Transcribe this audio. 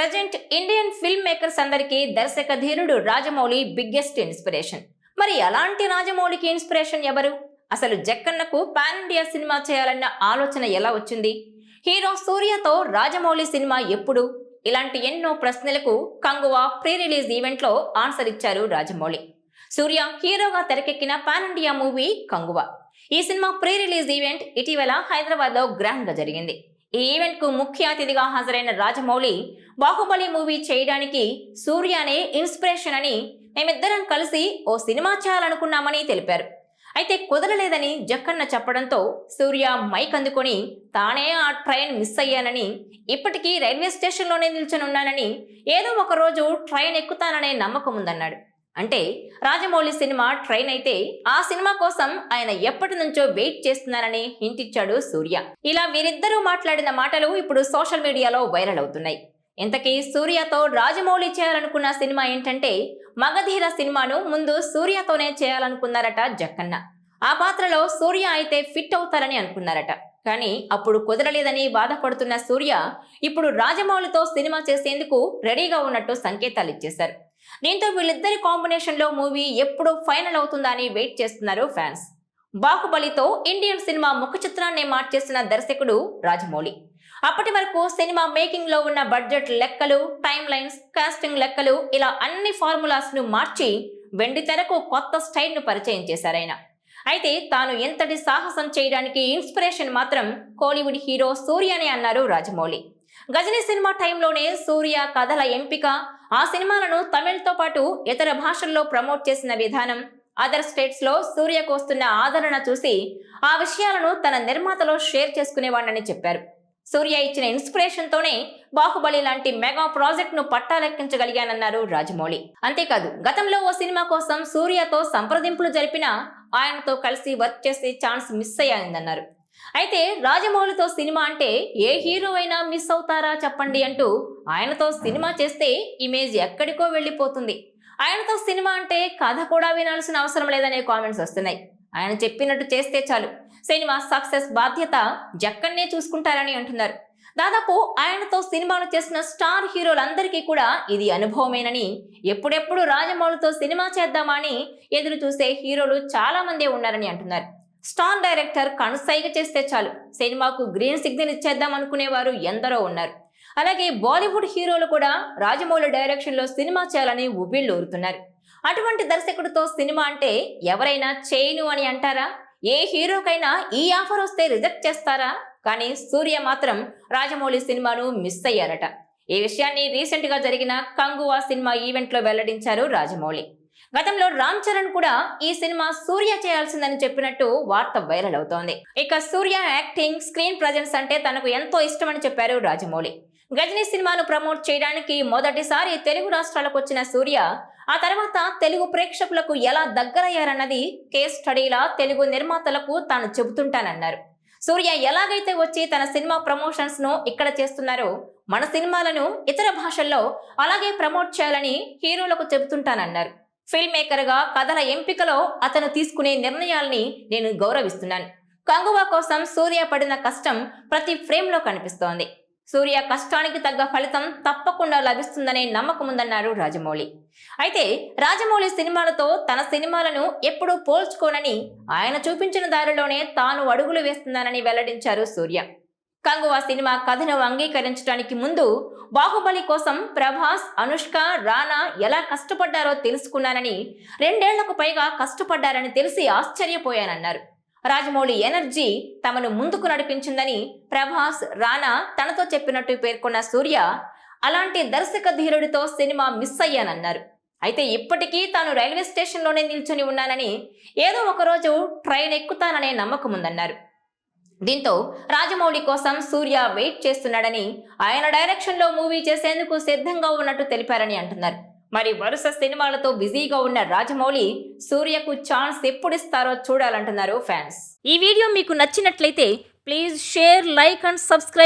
Present Indian film makers అందరికీ దర్శక ధీరుడు రాజమౌళి బిగ్గెస్ట్ ఇన్స్పిరేషన్. మరి అలాంటి రాజమౌళికి ఇన్స్పిరేషన్ ఎవరు? అసలు జక్కన్నకు పాన్ ఇండియా సినిమా చేయాలన్న ఆలోచన ఎలా వచ్చింది? హీరో సూర్యతో రాజమౌళి సినిమా ఎప్పుడు? ఇలాంటి ఎన్నో ప్రశ్నలకు కంగువా ప్రీ రిలీజ్ ఈవెంట్ లో ఆన్సర్ ఇచ్చారు రాజమౌళి. సూర్య హీరోగా తెరకెక్కిన పాన్ ఇండియా మూవీ కంగువా. ఈ సినిమా ప్రీ రిలీజ్ ఈవెంట్ ఇటీవల హైదరాబాద్ లో గ్రాండ్ గా జరిగింది. ఈ ఈవెంట్ కు ముఖ్య అతిథిగా హాజరైన రాజమౌళి బాహుబలి మూవీ చేయడానికి సూర్యనే ఇన్స్పిరేషన్ అని, మేమిద్దరం కలిసి ఓ సినిమా చేయాలనుకున్నామని తెలిపారు. అయితే కుదరలేదని జక్కన్న చెప్పడంతో సూర్య మైక్ అందుకొని తానే ఆ ట్రైన్ మిస్ అయ్యానని, ఇప్పటికీ రైల్వే స్టేషన్లోనే నిల్చొనున్నానని, ఏదో ఒక రోజు ట్రైన్ ఎక్కుతాననే నమ్మకం ఉందన్నాడు. అంటే రాజమౌళి సినిమా ట్రైన్ అయితే ఆ సినిమా కోసం ఆయన ఎప్పటి నుంచో వెయిట్ చేస్తున్నారని హింట్ ఇచ్చాడు సూర్య. ఇలా వీరిద్దరూ మాట్లాడిన మాటలు ఇప్పుడు సోషల్ మీడియాలో వైరల్ అవుతున్నాయి. ఇంతకీ సూర్యతో రాజమౌళి చేయాలనుకున్న సినిమా ఏంటంటే మగధీర సినిమాను ముందు సూర్యతోనే చేయాలనుకున్నారట జక్కన్న. ఆ పాత్రలో సూర్య అయితే ఫిట్ అవుతారని అనుకున్నారట. కానీ అప్పుడు కుదరలేదని బాధపడుతున్న సూర్య ఇప్పుడు రాజమౌళితో సినిమా చేసేందుకు రెడీగా ఉన్నట్టు సంకేతాలు ఇచ్చేశారు. దీంతో వీళ్ళిద్దరి కాంబినేషన్ లో మూవీ ఎప్పుడు ఫైనల్ అవుతుందా అని వెయిట్ చేస్తున్నారు ఫ్యాన్స్. బాహుబలితో ఇండియన్ సినిమా ముఖ చిత్రాన్ని మార్చేసిన దర్శకుడు రాజమౌళి. అప్పటి వరకు సినిమా మేకింగ్ లో ఉన్న బడ్జెట్ లెక్కలు, టైం లైన్స్, కాస్టింగ్ లెక్కలు, ఇలా అన్ని ఫార్ములాస్ ను మార్చి వెండి తెరకు కొత్త స్టైల్ ను పరిచయం చేశారాయన. అయితే తాను ఎంతటి సాహసం చేయడానికి ఇన్స్పిరేషన్ మాత్రం కోలీవుడ్ హీరో సూర్యనే అన్నారు రాజమౌళి. గజనీ సినిమా టైంలోనే సూర్య కథల ఎంపిక, ఆ సినిమాలను తమిళ్తో పాటు ఇతర భాషల్లో ప్రమోట్ చేసిన విధానం, అదర్ స్టేట్స్ లో సూర్యకు వస్తున్న ఆదరణ చూసి ఆ విషయాలను తన నిర్మాతలో షేర్ చేసుకునేవాడని చెప్పారు. సూర్య ఇచ్చిన ఇన్స్పిరేషన్ తోనే బాహుబలి లాంటి మెగా ప్రాజెక్ట్ ను పట్టాలెక్కించగలిగానన్నారు రాజమౌళి. అంతేకాదు గతంలో ఓ సినిమా కోసం సూర్యతో సంప్రదింపులు జరిపినా ఆయనతో కలిసి వర్క్ చేసే ఛాన్స్ మిస్ అయ్యాయిందన్నారు. అయితే రాజమౌళితో సినిమా అంటే ఏ హీరో అయినా మిస్ అవుతారా చెప్పండి అంటూ ఆయనతో సినిమా చేస్తే ఇమేజ్ ఎక్కడికో వెళ్ళిపోతుంది. ఆయనతో సినిమా అంటే కథ కూడా వినాల్సిన అవసరం లేదనే కామెంట్స్ వస్తున్నాయి. ఆయన చెప్పినట్టు చేస్తే చాలు, సినిమా సక్సెస్ బాధ్యత జక్కన్నే చూసుకుంటారని అంటున్నారు. దాదాపు ఆయనతో సినిమాలు చేసిన స్టార్ హీరోలందరికీ కూడా ఇది అనుభవమేనని, ఎప్పుడెప్పుడు రాజమౌళితో సినిమా చేద్దామా అని ఎదురు చూసే హీరోలు చాలా మందే ఉన్నారని అంటున్నారు. స్టార్ డైరెక్టర్ కనుసైగ చేస్తే చాలు సినిమాకు గ్రీన్ సిగ్నల్ ఇచ్చేద్దాం అనుకునేవారు ఎందరో ఉన్నారు. అలాగే బాలీవుడ్ హీరోలు కూడా రాజమౌళి డైరెక్షన్ లో సినిమా చేయాలని ఉవ్విళ్ళూరుతున్నారు. అటువంటి దర్శకుడితో సినిమా అంటే ఎవరైనా చేయను అని అంటారా? ఏ హీరోకైనా ఈ ఆఫర్ వస్తే రిజెక్ట్ చేస్తారా? కానీ సూర్య మాత్రం రాజమౌళి సినిమాను మిస్ అయ్యారట. ఈ విషయాన్ని రీసెంట్ గా జరిగిన కంగువా సినిమా ఈవెంట్ లో వెల్లడించారు రాజమౌళి. గతంలో రామ్ చరణ్ కూడా ఈ సినిమా సూర్య చేయాల్సిందని చెప్పినట్టు వార్త వైరల్ అవుతోంది. ఇక సూర్య యాక్టింగ్, స్క్రీన్ ప్రజెన్స్ అంటే తనకు ఎంతో ఇష్టమని చెప్పారు రాజమౌళి. గజనీ సినిమాను ప్రమోట్ చేయడానికి మొదటిసారి తెలుగు రాష్ట్రాలకు వచ్చిన సూర్య ఆ తర్వాత తెలుగు ప్రేక్షకులకు ఎలా దగ్గరయ్యారన్నది కేస్ స్టడీలా తెలుగు నిర్మాతలకు తాను చెబుతుంటానన్నారు. సూర్య ఎలాగైతే వచ్చి తన సినిమా ప్రమోషన్స్ ను ఇక్కడ చేస్తున్నారో మన సినిమాలను ఇతర భాషల్లో అలాగే ప్రమోట్ చేయాలని హీరోలకు చెబుతుంటానన్నారు. ఫిల్మ్ మేకర్ గా కథల ఎంపికలో అతను తీసుకునే నిర్ణయాల్ని నేను గౌరవిస్తున్నాను. కంగువా కోసం సూర్య పడిన కష్టం ప్రతి ఫ్రేమ్ లో కనిపిస్తోంది. సూర్య కష్టానికి తగ్గ ఫలితం తప్పకుండా లభిస్తుందనే నమ్మకం ఉందన్నారు రాజమౌళి. అయితే రాజమౌళి సినిమాలతో తన సినిమాలను ఎప్పుడూ పోల్చుకోనని, ఆయన చూపించిన దారిలోనే తాను అడుగులు వేస్తున్నానని వెల్లడించారు సూర్య. కంగువా సినిమా కథను అంగీకరించడానికి ముందు బాహుబలి కోసం ప్రభాస్, అనుష్క, రానా ఎలా కష్టపడ్డారో తెలుసుకున్నానని, 2 ఏళ్లకు పైగా కష్టపడ్డారని తెలిసి ఆశ్చర్యపోయానన్నారు. రాజమౌళి ఎనర్జీ తమను ముందుకు నడిపించిందని ప్రభాస్, రానా తనతో చెప్పినట్టు పేర్కొన్న సూర్య అలాంటి దర్శక ధీరుడితో సినిమా మిస్ అయ్యానన్నారు. అయితే ఇప్పటికీ తాను రైల్వే స్టేషన్లోనే నిల్చొని ఉన్నానని, ఏదో ఒకరోజు ట్రైన్ ఎక్కుతాననే నమ్మకం ఉందన్నారు. దీంతో రాజమౌళి కోసం సూర్య వెయిట్ చేస్తున్నాడని, ఆయన డైరెక్షన్ లో మూవీ చేసేందుకు సిద్ధంగా ఉన్నట్టు తెలిపారని అంటున్నారు. మరి వరుస సినిమాలతో బిజీగా ఉన్న రాజమౌళి సూర్యకు ఛాన్స్ ఎప్పుడిస్తారో చూడాలంటున్నారు ఫ్యాన్స్. ఈ వీడియో మీకు నచ్చినట్లయితే please share, like and subscribe.